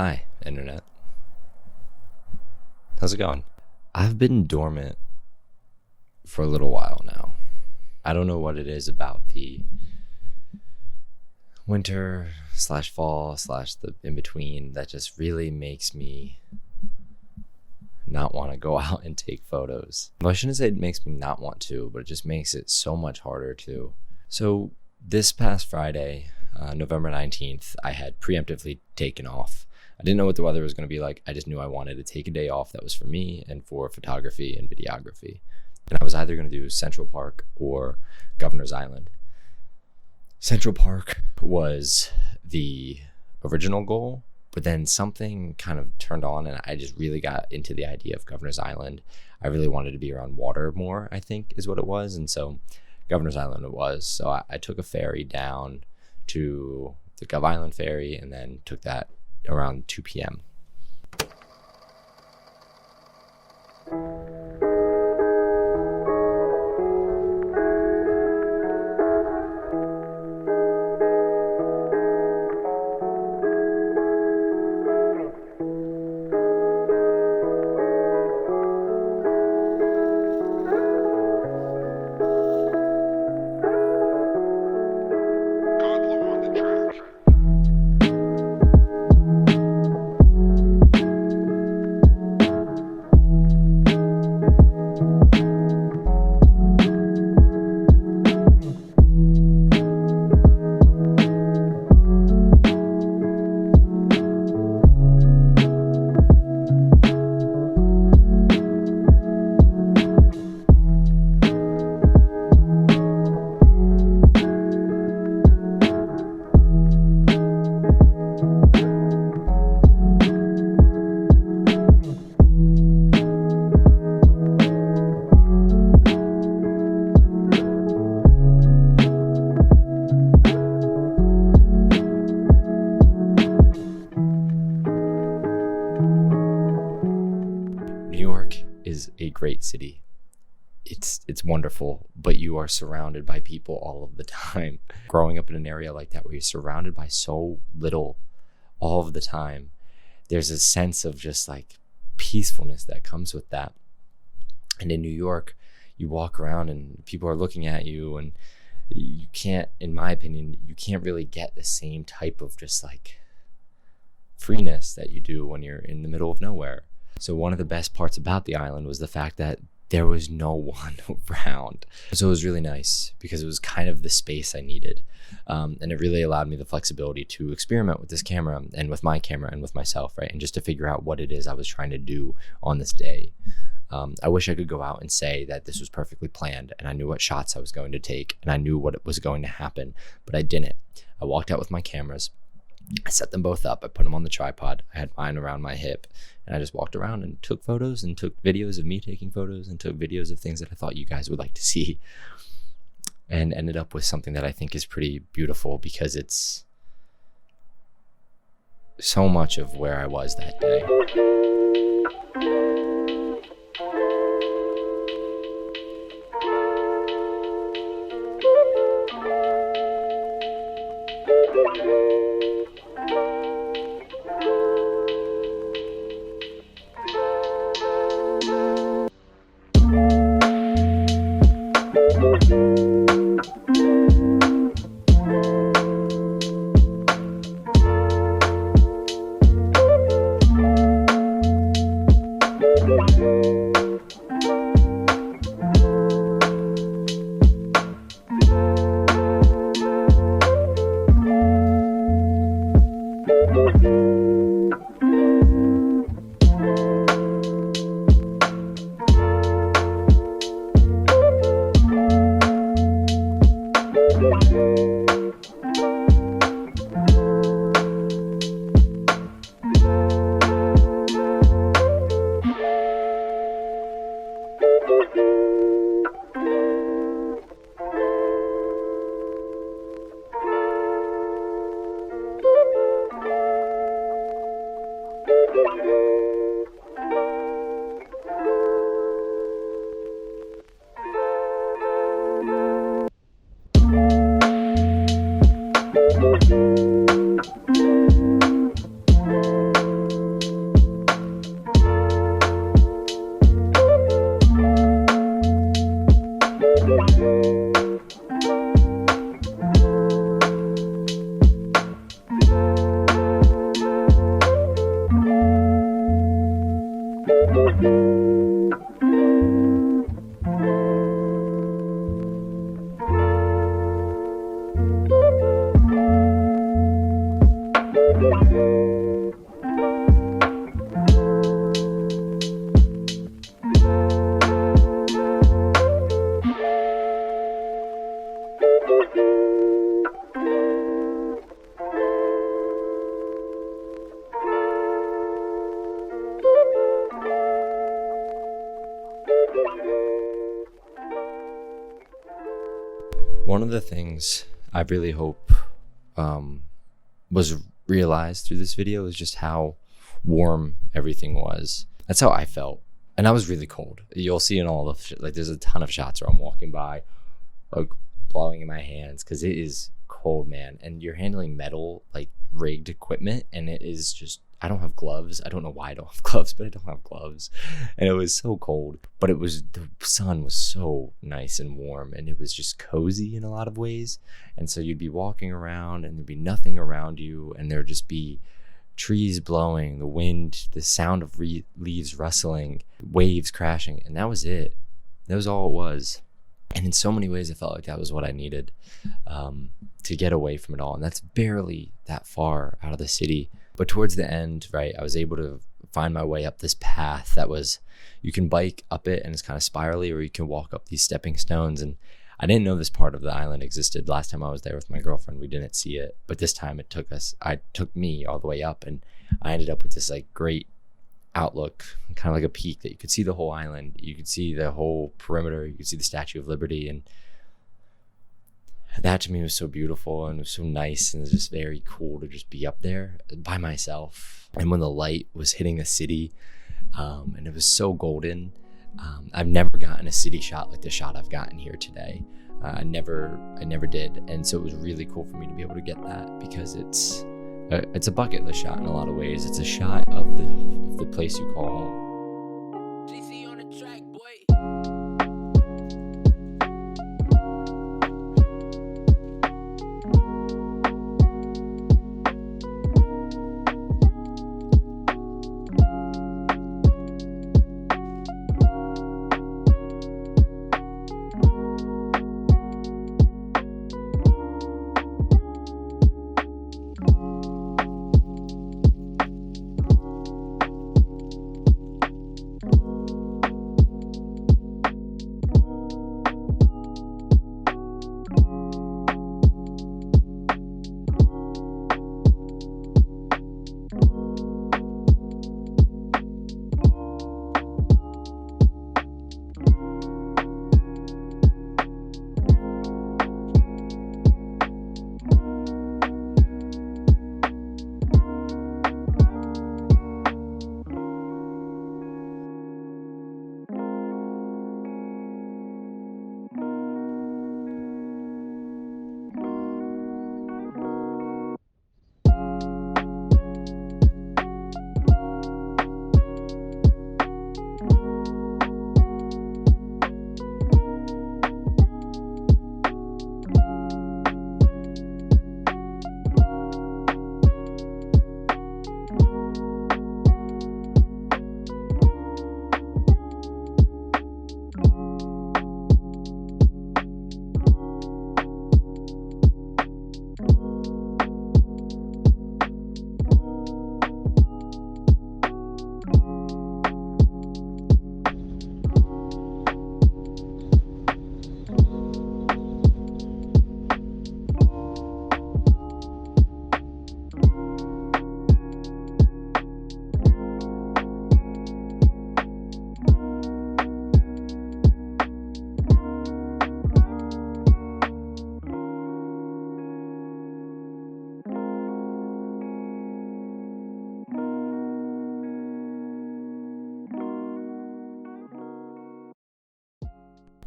Hi, Internet. How's it going? I've been dormant for a little while now. I don't know what it is about the winter / fall / the in-between that just really makes me not want to go out and take photos. Well, I shouldn't say it makes me not want to, but it just makes it so much harder to. So this past Friday, November 19th, I had preemptively taken off. I didn't know what the weather was going to be like. I just knew I wanted to take a day off that was for me and for photography and videography. And I was either going to do Central Park or Governor's Island. Central Park was the original goal, but then something kind of turned on and I just really got into the idea of Governor's Island. I really wanted to be around water more, I think is what it was. And so Governor's Island it was. So I took a ferry down to the Gov Island ferry and then took that around 2 p.m. Is a great city. It's wonderful, but you are surrounded by people all of the time. Growing up in an area like that where you're surrounded by so little all of the time, there's a sense of just like peacefulness that comes with that. And in New York, you walk around and people are looking at you and you can't, in my opinion, you can't really get the same type of just like freeness that you do when you're in the middle of nowhere. So one of the best parts about the island was the fact that there was no one around. So it was really nice because it was kind of the space I needed. And it really allowed me the flexibility to experiment with this camera and with my camera and with myself, right? And just to figure out what it is I was trying to do on this day. I wish I could go out and say that this was perfectly planned and I knew what shots I was going to take and I knew what was going to happen, but I didn't. I walked out with my cameras. I set them both up. I put them on the tripod. I had mine around my hip and I just walked around and took photos and took videos of me taking photos and took videos of things that I thought you guys would like to see, and ended up with something that I think is pretty beautiful because it's so much of where I was that day. One of the things I really hope was realized through this video is just how warm everything was. That's how I felt. And I was really cold. You'll see in all the like there's a ton of shots where I'm walking by, like blowing in my hands because it is cold, man. And you're handling metal, like rigged equipment, and it is just, I don't have gloves. I don't know why I don't have gloves, but I don't have gloves. And it was so cold. But it was, the sun was so nice and warm, and it was just cozy in a lot of ways. And so you'd be walking around and there'd be nothing around you, and there'd just be trees blowing, the wind, the sound of leaves rustling, waves crashing, and that was it. That was all it was. And in so many ways, I felt like that was what I needed to get away from it all. And that's barely that far out of the city. But towards the end, right, I was able to find my way up this path that was, you can bike up it and it's kind of spirally, or you can walk up these stepping stones. And I didn't know this part of the island existed. Last time I was there with my girlfriend, we didn't see it. But this time it took me all the way up, and I ended up with this like great outlook, kind of like a peak that you could see the whole island. You could see the whole perimeter. You could see the Statue of Liberty. And that to me was so beautiful, and it was so nice, and it was just very cool to just be up there by myself. And when the light was hitting the city, and it was so golden, I've never gotten a city shot like the shot I've gotten here today. I never did. And so it was really cool for me to be able to get that, because it's a bucket list shot in a lot of ways. It's a shot of the place you call home.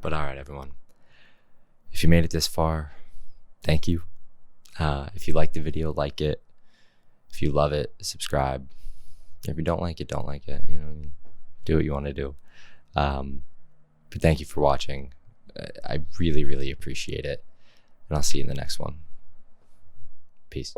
But all right, everyone, if you made it this far, thank you. If you like the video, like it. If you love it, subscribe. If you don't like it, don't like it. You know, do what you want to do. But thank you for watching. I really, really appreciate it. And I'll see you in the next one. Peace.